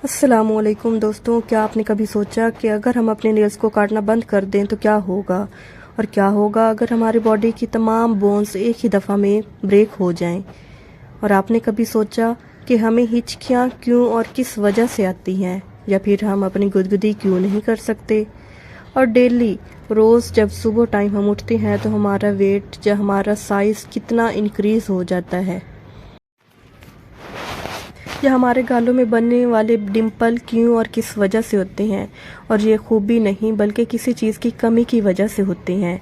السلام علیکم دوستوں، کیا آپ نے کبھی سوچا کہ اگر ہم اپنے نیلز کو کاٹنا بند کر دیں تو کیا ہوگا؟ اور کیا ہوگا اگر ہماری باڈی کی تمام بونز ایک ہی دفعہ میں بریک ہو جائیں؟ اور آپ نے کبھی سوچا کہ ہمیں ہچکیاں کیوں اور کس وجہ سے آتی ہیں، یا پھر ہم اپنی گدگدی کیوں نہیں کر سکتے؟ اور ڈیلی روز جب صبح ٹائم ہم اٹھتے ہیں تو ہمارا ویٹ یا ہمارا سائز کتنا انکریز ہو جاتا ہے، یا ہمارے گالوں میں بننے والے ڈمپل کیوں اور کس وجہ سے ہوتے ہیں؟ اور یہ خوبی نہیں بلکہ کسی چیز کی کمی کی وجہ سے ہوتے ہیں۔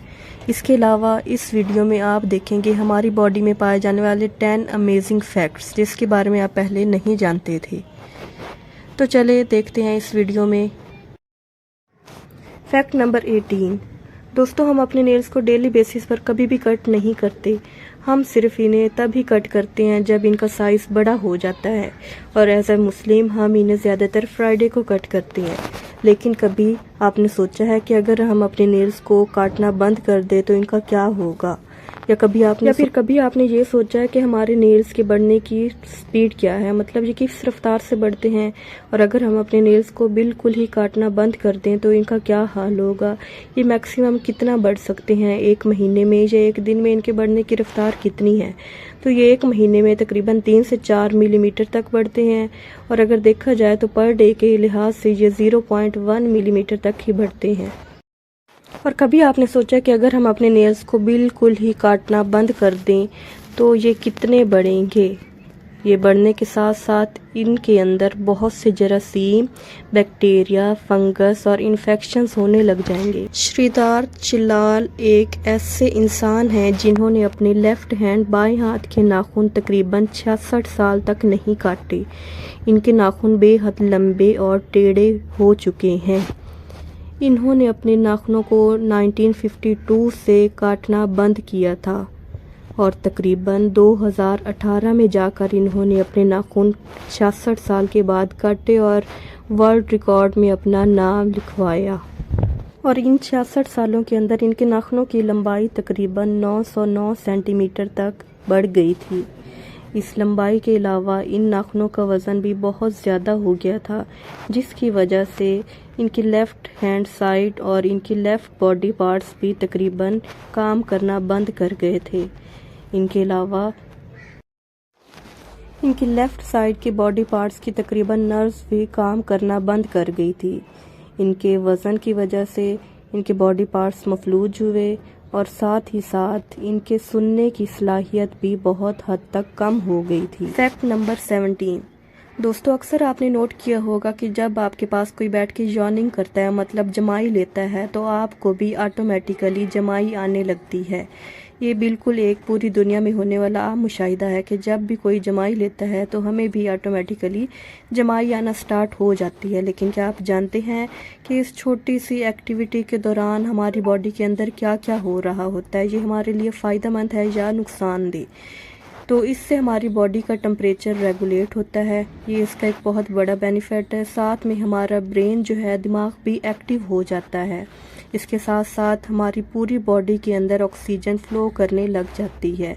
اس کے علاوہ اس ویڈیو میں آپ دیکھیں گے ہماری باڈی میں پائے جانے والے 10 امیزنگ فیکٹس جس کے بارے میں آپ پہلے نہیں جانتے تھے۔ تو چلے دیکھتے ہیں اس ویڈیو میں۔ Fact number 18۔ دوستو، ہم اپنے نیلز کو ڈیلی بیسس پر کبھی بھی کٹ نہیں کرتے، ہم صرف انہیں تب ہی کٹ کرتے ہیں جب ان کا سائز بڑا ہو جاتا ہے، اور ایز اے مسلم ہم انہیں زیادہ تر فرائیڈے کو کٹ کرتے ہیں۔ لیکن کبھی آپ نے سوچا ہے کہ اگر ہم اپنے نیلز کو کاٹنا بند کر دیں تو ان کا کیا ہوگا؟ یا پھر کبھی آپ نے یہ سوچا ہے کہ ہمارے نیلز کے بڑھنے کی سپیڈ کیا ہے، مطلب یہ کس رفتار سے بڑھتے ہیں، اور اگر ہم اپنے نیلز کو بالکل ہی کاٹنا بند کر دیں تو ان کا کیا حال ہوگا؟ یہ میکسیمم کتنا بڑھ سکتے ہیں ایک مہینے میں، یا ایک دن میں ان کے بڑھنے کی رفتار کتنی ہے؟ تو یہ ایک مہینے میں تقریباً 3 سے 4 ملی میٹر تک بڑھتے ہیں، اور اگر دیکھا جائے تو پر ڈے کے لحاظ سے یہ 0.1 ملی میٹر تک ہی بڑھتے ہیں۔ اور کبھی آپ نے سوچا کہ اگر ہم اپنے نیلز کو بالکل ہی کاٹنا بند کر دیں تو یہ کتنے بڑھیں گے؟ یہ بڑھنے کے ساتھ ساتھ ان کے اندر بہت سے جراثیم، بیکٹیریا، فنگس اور انفیکشنز ہونے لگ جائیں گے۔ شریدھار چلال ایک ایسے انسان ہیں جنہوں نے اپنے لیفٹ ہینڈ بائیں ہاتھ کے ناخن تقریباً 66 سال تک نہیں کاٹے۔ ان کے ناخن بے حد لمبے اور ٹیڑھے ہو چکے ہیں۔ انہوں نے اپنے ناخنوں کو 1952 سے کاٹنا بند کیا تھا، اور تقریباً 2018 میں جا کر انہوں نے اپنے ناخن 66 سال کے بعد کاٹے اور ورلڈ ریکارڈ میں اپنا نام لکھوایا۔ اور ان 66 سالوں کے اندر ان کے ناخنوں کی لمبائی تقریباً 909 سینٹی میٹر تک بڑھ گئی تھی۔ اس لمبائی کے علاوہ ان ناخنوں کا وزن بھی بہت زیادہ ہو گیا تھا، جس کی وجہ سے ان کی لیفٹ ہینڈ سائڈ اور ان کی لیفٹ باڈی پارٹس بھی تقریباً کام کرنا بند کر گئے تھے۔ ان کے علاوہ ان کی لیفٹ سائڈ کے باڈی پارٹس کی تقریباً نروز بھی کام کرنا بند کر گئی تھی۔ ان کے وزن کی وجہ سے ان کے باڈی پارٹس مفلوج ہوئے، اور ساتھ ہی ساتھ ان کے سننے کی صلاحیت بھی بہت حد تک کم ہو گئی تھی۔ Fact number 17۔ دوستو، اکثر آپ نے نوٹ کیا ہوگا کہ جب آپ کے پاس کوئی بیٹھ کے یارننگ کرتا ہے، مطلب جمائی لیتا ہے، تو آپ کو بھی آٹومیٹیکلی جمائی آنے لگتی ہے۔ یہ بالکل ایک پوری دنیا میں ہونے والا عام مشاہدہ ہے کہ جب بھی کوئی جمائی لیتا ہے تو ہمیں بھی آٹومیٹیکلی جمائی آنا سٹارٹ ہو جاتی ہے۔ لیکن کیا آپ جانتے ہیں کہ اس چھوٹی سی ایکٹیویٹی کے دوران ہماری باڈی کے اندر کیا کیا ہو رہا ہوتا ہے؟ یہ ہمارے لیے فائدہ مند ہے یا نقصان دہ؟ تو اس سے ہماری باڈی کا ٹمپریچر ریگولیٹ ہوتا ہے، یہ اس کا ایک بہت بڑا بینیفٹ ہے۔ ساتھ میں ہمارا برین جو ہے، دماغ بھی ایکٹیو ہو جاتا ہے۔ اس کے ساتھ ساتھ ہماری پوری باڈی کے اندر آکسیجن فلو کرنے لگ جاتی ہے۔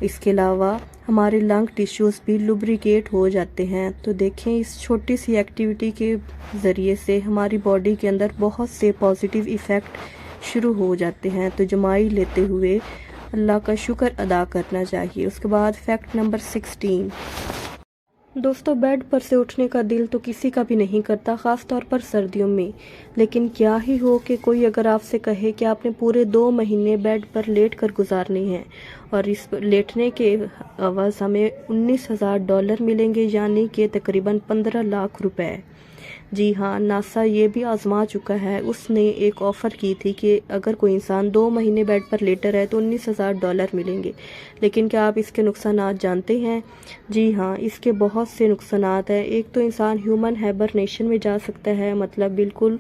اس کے علاوہ ہمارے لنگ ٹیشوز بھی لوبریکیٹ ہو جاتے ہیں۔ تو دیکھیں، اس چھوٹی سی ایکٹیویٹی کے ذریعے سے ہماری باڈی کے اندر بہت سے پازیٹیو ایفیکٹ شروع ہو جاتے ہیں۔ تو جمائی لیتے ہوئے اللہ کا شکر ادا کرنا چاہیے۔ اس کے بعد فیکٹ نمبر 16۔ دوستو، بیڈ پر سے اٹھنے کا دل تو کسی کا بھی نہیں کرتا، خاص طور پر سردیوں میں۔ لیکن کیا ہی ہو کہ کوئی اگر آپ سے کہے کہ آپ نے پورے 2 مہینے بیڈ پر لیٹ کر گزارنے ہیں، اور اس لیٹنے کے عوض ہمیں $19,000 ملیں گے، یعنی کہ تقریباً 15 لاکھ روپے۔ جی ہاں، ناسا یہ بھی آزما چکا ہے۔ اس نے ایک آفر کی تھی کہ اگر کوئی انسان 2 مہینے بیڈ پر لیٹا رہے تو $19,000 ملیں گے۔ لیکن کیا آپ اس کے نقصانات جانتے ہیں؟ جی ہاں، اس کے بہت سے نقصانات ہیں۔ ایک تو انسان ہیومن ہیبرنیشن میں جا سکتا ہے، مطلب بالکل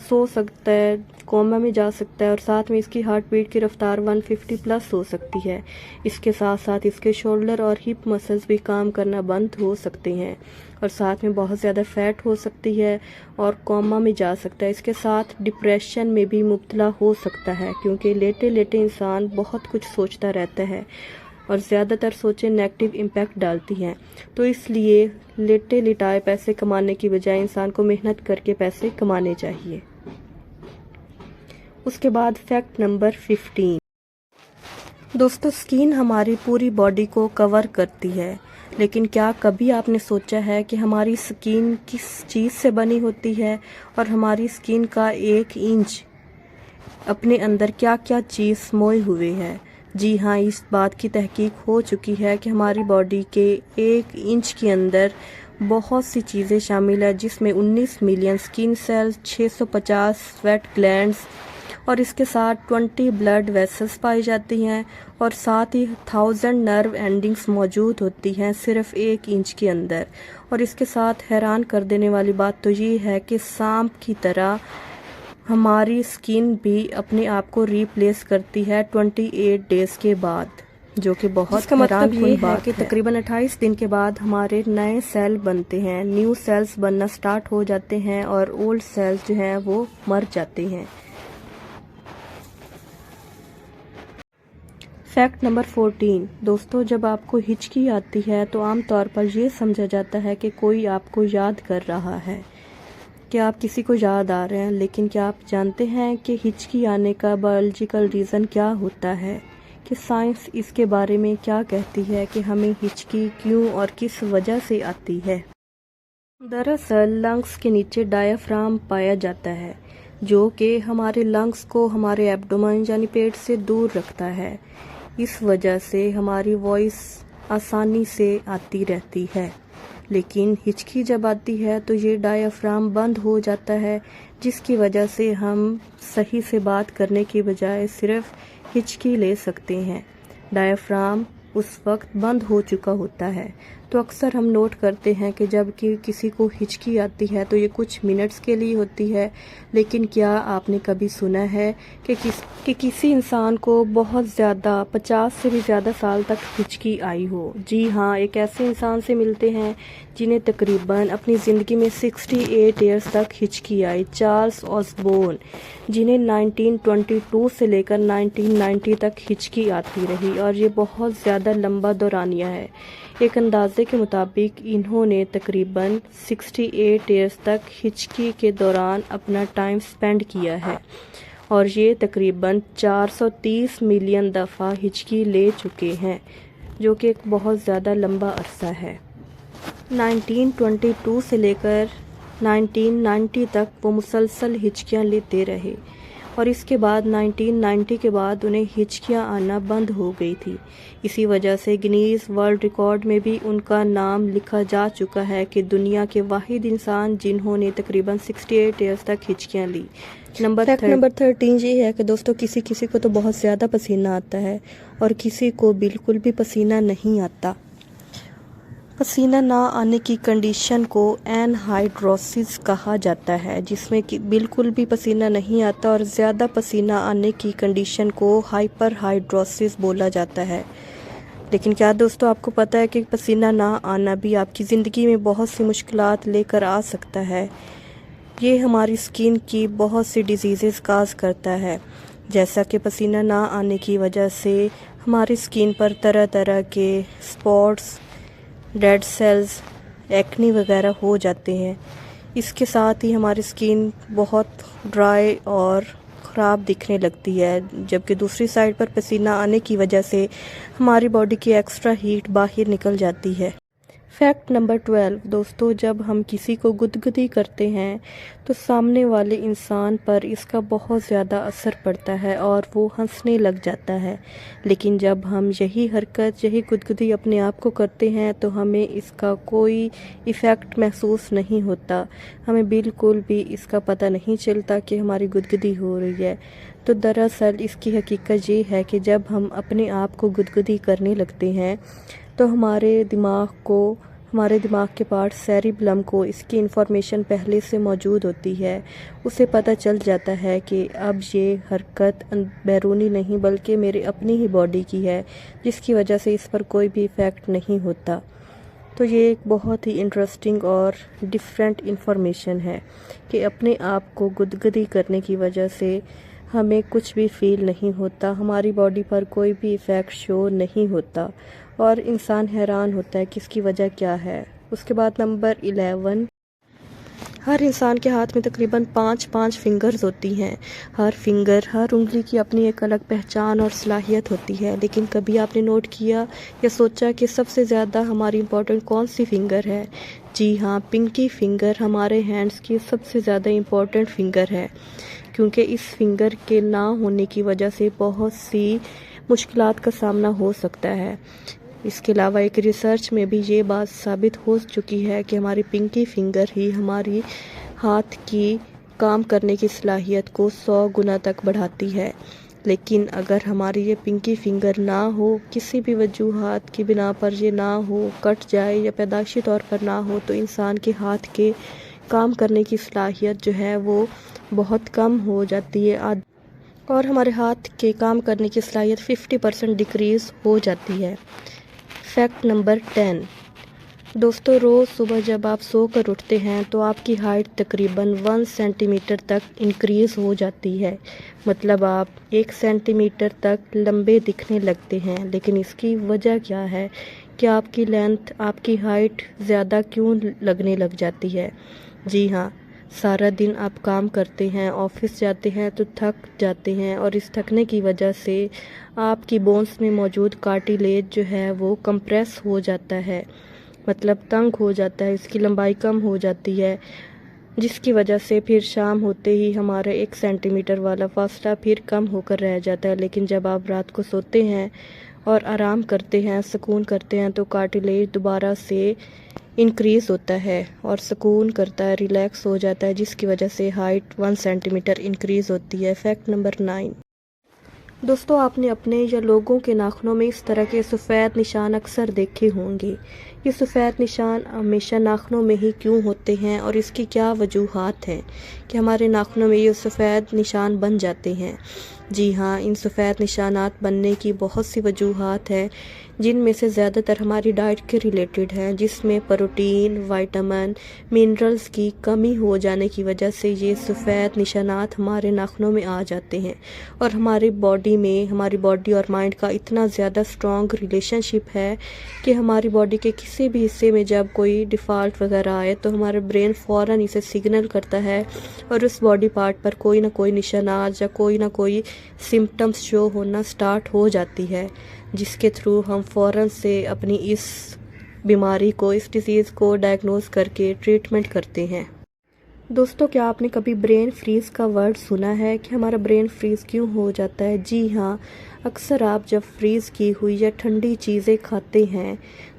سو سکتا ہے، کوما میں جا سکتا ہے، اور ساتھ میں اس کی ہارٹ بیٹ کی رفتار 150+ ہو سکتی ہے۔ اس کے ساتھ ساتھ اس کے شولڈر اور ہپ مسلز بھی کام کرنا بند ہو سکتے ہیں، اور ساتھ میں بہت زیادہ فیٹ ہو سکتی ہے اور کوما میں جا سکتا ہے۔ اس کے ساتھ ڈپریشن میں بھی مبتلا ہو سکتا ہے، کیونکہ لیٹے لیٹے انسان بہت کچھ سوچتا رہتا ہے، اور زیادہ تر سوچیں نیگیٹو امپیکٹ ڈالتی ہیں۔ تو اس لیے لیٹے لٹائے پیسے کمانے کی بجائے انسان کو محنت کر کے پیسے کمانے چاہیے۔ اس کے بعد فیکٹ نمبر 15۔ دوستو، سکین ہماری پوری باڈی کو کور کرتی ہے، لیکن کیا کبھی آپ نے سوچا ہے کہ ہماری سکین کس چیز سے بنی ہوتی ہے اور ہماری سکین کا 1 انچ اپنے اندر کیا کیا چیز سموئے ہوئے ہے؟ جی ہاں، اس بات کی تحقیق ہو چکی ہے کہ ہماری باڈی کے 1 انچ کے اندر بہت سی چیزیں شامل ہیں، جس میں 19 million skin cells, 650 sweat glands اور اس کے ساتھ 20 بلڈ ویسلز پائی جاتی ہیں، اور ساتھ ہی 1000 نرو اینڈنگز موجود ہوتی ہیں صرف 1 انچ کے اندر۔ اور اس کے ساتھ حیران کر دینے والی بات تو یہ ہے کہ سانپ کی طرح ہماری سکین بھی اپنے آپ کو ریپلیس کرتی ہے 28 ڈیز کے بعد، جو کہ بہت حیران کن بات ہے کہ تقریباً 28 دن کے بعد ہمارے نئے سیل بنتے ہیں، نیو سیلز بننا سٹارٹ ہو جاتے ہیں، اور اولڈ سیلز جو ہیں وہ مر جاتے ہیں۔ Fact number 14۔ دوستو، جب آپ کو ہچکی آتی ہے تو عام طور پر یہ سمجھا جاتا ہے کہ کوئی آپ کو یاد کر رہا ہے، کہ آپ کسی کو یاد آ رہے ہیں، لیکن کیا آپ جانتے ہیں کہ ہچکی آنے کا بایولوجیکل ریزن کیا ہوتا ہے؟ کہ سائنس اس کے بارے میں کیا کہتی ہے کہ ہمیں ہچکی کیوں اور کس وجہ سے آتی ہے؟ دراصل لنگس کے نیچے ڈایافرام پایا جاتا ہے، جو کہ ہمارے لنگس کو ہمارے ایبڈومن یعنی پیٹ سے دور رکھتا ہے۔ اس وجہ سے ہماری وائس آسانی سے آتی رہتی ہے، لیکن ہچکی جب آتی ہے تو یہ ڈایافرام بند ہو جاتا ہے، جس کی وجہ سے ہم صحیح سے بات کرنے کی بجائے صرف ہچکی لے سکتے ہیں۔ ڈایافرام اس وقت بند ہو چکا ہوتا ہے، تو اکثر ہم نوٹ کرتے ہیں کہ جب کہ کسی کو ہچکی آتی ہے تو یہ کچھ منٹس کے لیے ہوتی ہے، لیکن کیا آپ نے کبھی سنا ہے کہ کسی انسان کو بہت زیادہ 50 سے بھی زیادہ سال تک ہچکی آئی ہو؟ جی ہاں، ایک ایسے انسان سے ملتے ہیں جنہیں تقریباً اپنی زندگی میں 68 ایئرز تک ہچکی آئی، چارلس آسبورن، جنہیں 1922 سے لے کر 1990 تک ہچکی آتی رہی، اور یہ بہت زیادہ لمبا دورانیہ ہے۔ ایک اندازے کے مطابق انہوں نے تقریباً 68 ایئرز تک ہچکی کے دوران اپنا ٹائم سپینڈ کیا ہے، اور یہ تقریباً 430 ملین دفعہ ہچکی لے چکے ہیں، جو کہ ایک بہت زیادہ لمبا عرصہ ہے۔ 1922 سے لے کر 1990 تک وہ مسلسل ہچکیاں لیتے رہے، اور اس کے بعد 1990 کے بعد انہیں ہچکیاں آنا بند ہو گئی تھی۔ اسی وجہ سے گنیز ورلڈ ریکارڈ میں بھی ان کا نام لکھا جا چکا ہے کہ دنیا کے واحد انسان جنہوں نے تقریباً 68 ایئرز تک ہچکیاں لی۔ فیکٹ نمبر 13 یہ ہے کہ دوستو، کسی کو تو بہت زیادہ پسینہ آتا ہے اور کسی کو بالکل بھی پسینہ نہیں آتا۔ پسینہ نہ آنے کی کنڈیشن کو اینہائیڈروسس کہا جاتا ہے، جس میں بالکل بھی پسینہ نہیں آتا، اور زیادہ پسینہ آنے کی کنڈیشن کو ہائپر ہائیڈروسس بولا جاتا ہے۔ لیکن کیا دوستو آپ کو پتہ ہے کہ پسینہ نہ آنا بھی آپ کی زندگی میں بہت سی مشکلات لے کر آ سکتا ہے؟ یہ ہماری سکین کی بہت سی ڈیزیزز کاز کرتا ہے، جیسا کہ پسینہ نہ آنے کی وجہ سے ہماری سکین پر طرح طرح کے سپاٹس، ڈیڈ سیلز، ایکنی وغیرہ ہو جاتے ہیں۔ اس کے ساتھ ہی ہماری سکین بہت ڈرائی اور خراب دکھنے لگتی ہے، جبکہ دوسری سائڈ پر پسینہ آنے کی وجہ سے ہماری باڈی کی ایکسٹرا ہیٹ باہر نکل جاتی ہے۔ Fact number 12۔ دوستو، جب ہم کسی کو گدگدی کرتے ہیں تو سامنے والے انسان پر اس کا بہت زیادہ اثر پڑتا ہے اور وہ ہنسنے لگ جاتا ہے، لیکن جب ہم یہی حرکت، یہی گدگدی اپنے آپ کو کرتے ہیں تو ہمیں اس کا کوئی ایفیکٹ محسوس نہیں ہوتا، ہمیں بالکل بھی اس کا پتہ نہیں چلتا کہ ہماری گدگدی ہو رہی ہے۔ تو دراصل اس کی حقیقت یہ ہے کہ جب ہم اپنے آپ کو گدگدی کرنے لگتے ہیں تو ہمارے دماغ کے پارٹ سیریبلم کو اس کی انفارمیشن پہلے سے موجود ہوتی ہے، اسے پتہ چل جاتا ہے کہ اب یہ حرکت بیرونی نہیں بلکہ میرے اپنی ہی باڈی کی ہے، جس کی وجہ سے اس پر کوئی بھی ایفیکٹ نہیں ہوتا۔ تو یہ ایک بہت ہی انٹرسٹنگ اور ڈیفرنٹ انفارمیشن ہے کہ اپنے آپ کو گدگدی کرنے کی وجہ سے ہمیں کچھ بھی فیل نہیں ہوتا، ہماری باڈی پر کوئی بھی ایفیکٹ شو نہیں ہوتا اور انسان حیران ہوتا ہے کہ اس کی وجہ کیا ہے۔ اس کے بعد نمبر 11، ہر انسان کے ہاتھ میں تقریباً 5 فنگرز ہوتی ہیں۔ ہر فنگر، ہر انگلی کی اپنی ایک الگ پہچان اور صلاحیت ہوتی ہے، لیکن کبھی آپ نے نوٹ کیا یا سوچا کہ سب سے زیادہ ہماری امپورٹنٹ کون سی فنگر ہے؟ جی ہاں، پنکی فنگر ہمارے ہینڈز کی سب سے زیادہ امپورٹنٹ فنگر ہے، کیونکہ اس فنگر کے نہ ہونے کی وجہ سے بہت سی مشکلات کا سامنا ہو سکتا ہے۔ اس کے علاوہ ایک ریسرچ میں بھی یہ بات ثابت ہو چکی ہے کہ ہماری پنکی فنگر ہی ہماری ہاتھ کی کام کرنے کی صلاحیت کو 100 گنا تک بڑھاتی ہے۔ لیکن اگر ہماری یہ پنکی فنگر نہ ہو، کسی بھی وجوہات کی بنا پر یہ نہ ہو، کٹ جائے یا پیدائشی طور پر نہ ہو، تو انسان کے ہاتھ کے کام کرنے کی صلاحیت جو ہے وہ بہت کم ہو جاتی ہے اور ہمارے ہاتھ کے کام کرنے کی صلاحیت 50% ڈیکریز ہو جاتی ہے۔ فیکٹ نمبر 10، دوستو، روز صبح جب آپ سو کر اٹھتے ہیں تو آپ کی ہائٹ تقریباً 1 سینٹی میٹر تک انکریز ہو جاتی ہے، مطلب آپ 1 سینٹی میٹر تک لمبے دکھنے لگتے ہیں۔ لیکن اس کی وجہ کیا ہے کہ آپ کی لینتھ، آپ کی ہائٹ زیادہ کیوں لگنے لگ جاتی ہے؟ جی ہاں، سارا دن آپ کام کرتے ہیں، آفس جاتے ہیں تو تھک جاتے ہیں، اور اس تھکنے کی وجہ سے آپ کی بونس میں موجود کارٹیلیج جو ہے وہ کمپریس ہو جاتا ہے، مطلب تنگ ہو جاتا ہے، اس کی لمبائی کم ہو جاتی ہے، جس کی وجہ سے پھر شام ہوتے ہی ہمارا 1 سینٹی میٹر والا فاصلہ پھر کم ہو کر رہ جاتا ہے۔ لیکن جب آپ رات کو سوتے ہیں اور آرام کرتے ہیں، سکون کرتے ہیں، تو کارٹیلیج دوبارہ سے انکریز ہوتا ہے اور سکون کرتا ہے، ریلیکس ہو جاتا ہے، جس کی وجہ سے ہائٹ 1 سینٹی میٹر انکریز ہوتی ہے۔ فیکٹ نمبر 9، دوستو، آپ نے اپنے یا لوگوں کے ناخنوں میں اس طرح کے سفید نشان اکثر دیکھے ہوں گے۔ یہ سفید نشان ہمیشہ ناخنوں میں ہی کیوں ہوتے ہیں اور اس کی کیا وجوہات ہیں کہ ہمارے ناخنوں میں یہ سفید نشان بن جاتے ہیں؟ جی ہاں، ان سفید نشانات بننے کی بہت سی وجوہات ہیں، جن میں سے زیادہ تر ہماری ڈائٹ کے ریلیٹڈ ہیں، جس میں پروٹین، وائٹامن، منرلز کی کمی ہو جانے کی وجہ سے یہ سفید نشانات ہمارے ناخنوں میں آ جاتے ہیں۔ اور ہماری باڈی اور مائنڈ کا اتنا زیادہ اسٹرانگ ریلیشن شپ ہے کہ ہماری باڈی کے کسی بھی حصے میں جب کوئی ڈیفالٹ وغیرہ آئے تو ہمارا برین فوراً اسے سگنل کرتا ہے اور اس باڈی پارٹ پر کوئی نہ کوئی نشانات یا کوئی نہ کوئی سمپٹمز شو ہونا سٹارٹ ہو جاتی ہے، جس کے تھرو ہم فوراً سے اپنی اس بیماری کو، اس ڈیزیز کو ڈائگنوز کر کے ٹریٹمنٹ کرتے ہیں۔ دوستو، کیا آپ نے کبھی برین فریز کا ورڈ سنا ہے کہ ہمارا برین فریز کیوں ہو جاتا ہے؟ جی ہاں، اکثر آپ جب فریز کی ہوئی یا ٹھنڈی چیزیں کھاتے ہیں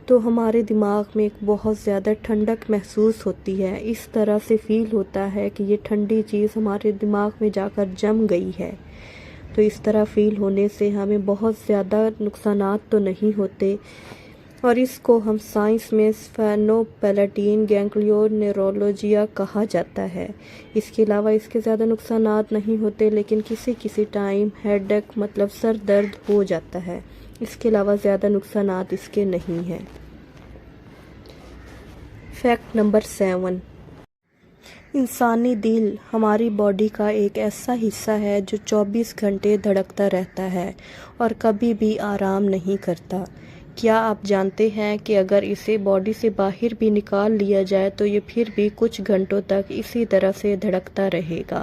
تو ہمارے دماغ میں ایک بہت زیادہ ٹھنڈک محسوس ہوتی ہے، اس طرح سے فیل ہوتا ہے کہ یہ ٹھنڈی چیز ہمارے دماغ میں جا کر جم گئی ہے۔ تو اس طرح فیل ہونے سے ہمیں بہت زیادہ نقصانات تو نہیں ہوتے، اور اس کو ہم سائنس میں اسفینوپیلیٹین گینگلیونیرولوجیا کہا جاتا ہے۔ اس کے علاوہ اس کے زیادہ نقصانات نہیں ہوتے، لیکن کسی ٹائم ہیڈ ایک مطلب سر درد ہو جاتا ہے۔ اس کے علاوہ زیادہ نقصانات اس کے نہیں ہیں۔ فیکٹ نمبر 7، انسانی دل ہماری باڈی کا ایک ایسا حصہ ہے جو 24 گھنٹے دھڑکتا رہتا ہے اور کبھی بھی آرام نہیں کرتا۔ کیا آپ جانتے ہیں کہ اگر اسے باڈی سے باہر بھی نکال لیا جائے تو یہ پھر بھی کچھ گھنٹوں تک اسی طرح سے دھڑکتا رہے گا؟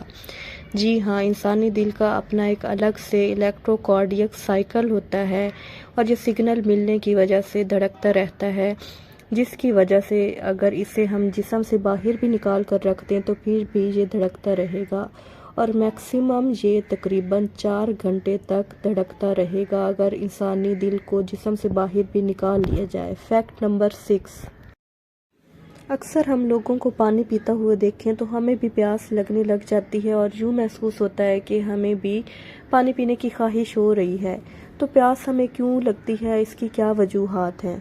جی ہاں، انسانی دل کا اپنا ایک الگ سے الیکٹروکارڈیک سائیکل ہوتا ہے اور یہ سگنل ملنے کی وجہ سے دھڑکتا رہتا ہے، جس کی وجہ سے اگر اسے ہم جسم سے باہر بھی نکال کر رکھ دیں تو پھر بھی یہ دھڑکتا رہے گا، اور میکسیمم یہ تقریباً 4 گھنٹے تک دھڑکتا رہے گا اگر انسانی دل کو جسم سے باہر بھی نکال لیا جائے۔ فیکٹ نمبر 6، اکثر ہم لوگوں کو پانی پیتا ہوا دیکھیں تو ہمیں بھی پیاس لگنے لگ جاتی ہے اور یوں محسوس ہوتا ہے کہ ہمیں بھی پانی پینے کی خواہش ہو رہی ہے۔ تو پیاس ہمیں کیوں لگتی ہے؟ اس کی کیا وجوہات ہیں؟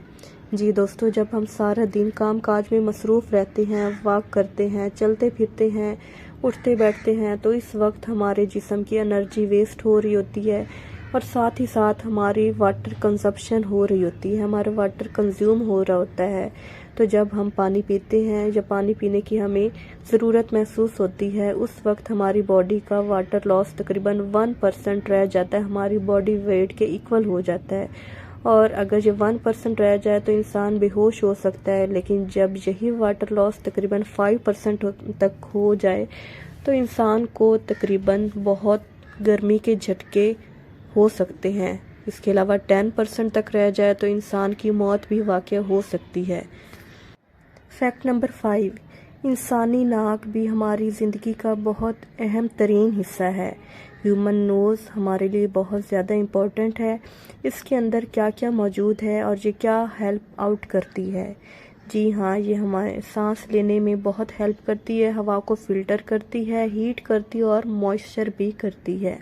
جی دوستو، جب ہم سارا دن کام کاج میں مصروف رہتے ہیں، واک کرتے ہیں، چلتے پھرتے ہیں، اٹھتے بیٹھتے ہیں، تو اس وقت ہمارے جسم کی انرجی ویسٹ ہو رہی ہوتی ہے اور ساتھ ہی ساتھ ہماری واٹر کنزپشن ہو رہی ہوتی ہے، ہمارا واٹر کنزیوم ہو رہا ہوتا ہے۔ تو جب ہم پانی پیتے ہیں یا پانی پینے کی ہمیں ضرورت محسوس ہوتی ہے، اس وقت ہماری باڈی کا واٹر لاس تقریباً 1% رہ جاتا ہے، ہماری باڈی ویٹ کے ایکول ہو جاتا ہے، اور اگر یہ 1% رہ جائے تو انسان بے ہوش ہو سکتا ہے، لیکن جب یہی واٹر لاس تقریباً 5% تک ہو جائے تو انسان کو تقریباً بہت گرمی کے جھٹکے ہو سکتے ہیں۔ اس کے علاوہ 10% تک رہ جائے تو انسان کی موت بھی واقع ہو سکتی ہے۔ فیکٹ نمبر 5، انسانی ناک بھی ہماری زندگی کا بہت اہم ترین حصہ ہے۔ ہیومن نوز ہمارے لیے بہت زیادہ امپورٹنٹ ہے۔ اس کے اندر کیا کیا موجود ہے اور یہ کیا ہیلپ آؤٹ کرتی ہے؟ جی ہاں، یہ ہمارے سانس لینے میں بہت ہیلپ کرتی ہے، ہوا کو فلٹر کرتی ہے، ہیٹ کرتی ہے اور موئسچر بھی کرتی ہے۔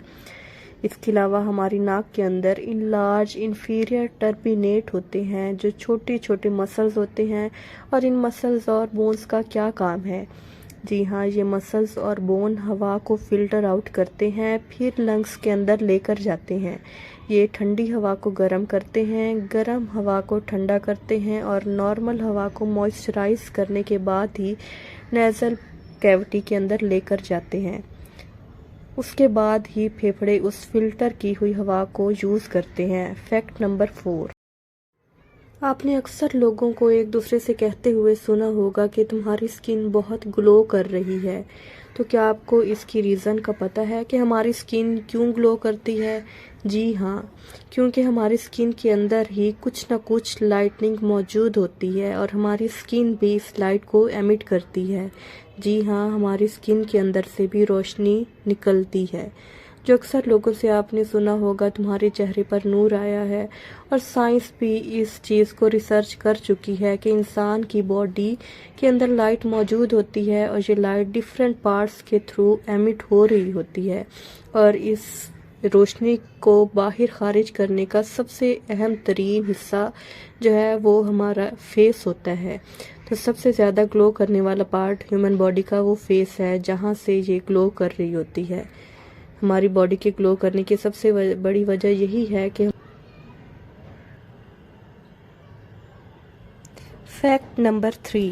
اس کے علاوہ ہماری ناک کے اندر لارج انفیریئر ٹربینیٹ ہوتے ہیں جو چھوٹے چھوٹے مسلز ہوتے ہیں، اور ان مسلز اور بونز کا کیا کام ہے؟ جی ہاں، یہ مسلز اور بون ہوا کو فلٹر آؤٹ کرتے ہیں، پھر لنگز کے اندر لے کر جاتے ہیں۔ یہ ٹھنڈی ہوا کو گرم کرتے ہیں، گرم ہوا کو ٹھنڈا کرتے ہیں، اور نارمل ہوا کو موئسچرائز کرنے کے بعد ہی نیزل کیوٹی کے اندر لے کر جاتے ہیں۔ اس کے بعد ہی پھیپھڑے اس فلٹر کی ہوئی ہوا کو یوز کرتے ہیں۔ فیکٹ نمبر 4، آپ نے اکثر لوگوں کو ایک دوسرے سے کہتے ہوئے سنا ہوگا کہ تمہاری سکن بہت گلو کر رہی ہے۔ تو کیا آپ کو اس کی ریزن کا پتہ ہے کہ ہماری سکن کیوں گلو کرتی ہے؟ جی ہاں، کیونکہ ہماری سکن کے اندر ہی کچھ نہ کچھ لائٹنگ موجود ہوتی ہے، اور ہماری سکن بھی اس لائٹ کو ایمٹ کرتی ہے۔ جی ہاں، ہماری سکن کے اندر سے بھی روشنی نکلتی ہے، جو اکثر لوگوں سے آپ نے سنا ہوگا تمہارے چہرے پر نور آیا ہے، اور سائنس بھی اس چیز کو ریسرچ کر چکی ہے کہ انسان کی باڈی کے اندر لائٹ موجود ہوتی ہے، اور یہ لائٹ ڈیفرنٹ پارٹس کے تھرو ایمٹ ہو رہی ہوتی ہے، اور اس روشنی کو باہر خارج کرنے کا سب سے اہم ترین حصہ جو ہے وہ ہمارا فیس ہوتا ہے۔ تو سب سے زیادہ گلو کرنے والا پارٹ ہیومن باڈی کا وہ فیس ہے، جہاں سے یہ گلو کر رہی ہوتی ہے۔ ہماری باڈی کے گلو کرنے کی سب سے بڑی وجہ یہی ہے کہ فیکٹ نمبر 3،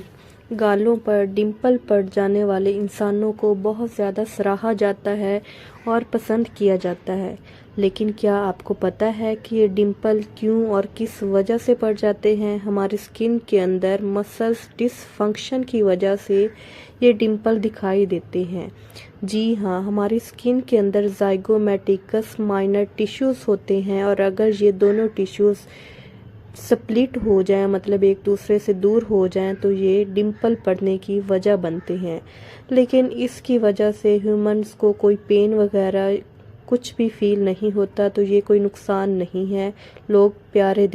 گالوں پر ڈمپل پڑ جانے والے انسانوں کو بہت زیادہ سراہا جاتا ہے اور پسند کیا جاتا ہے، لیکن کیا آپ کو پتہ ہے کہ یہ ڈمپل کیوں اور کس وجہ سے پڑ جاتے ہیں؟ ہماری سکن کے اندر مسلز ڈس فنکشن کی وجہ سے یہ ڈمپل دکھائی دیتے ہیں۔ جی ہاں، ہماری سکن کے اندر زائگومیٹکس مائنر ٹیشوز ہوتے ہیں، اور اگر یہ دونوں ٹیشوز سپلٹ ہو جائیں، مطلب ایک دوسرے سے دور ہو جائیں، تو یہ ڈمپل پڑنے کی وجہ بنتے ہیں، لیکن اس کی وجہ سے ہیومنز کو کوئی پین وغیرہ کچھ بھی فیل نہیں ہوتا، تو یہ کوئی نقصان نہیں ہے، لوگ پیارے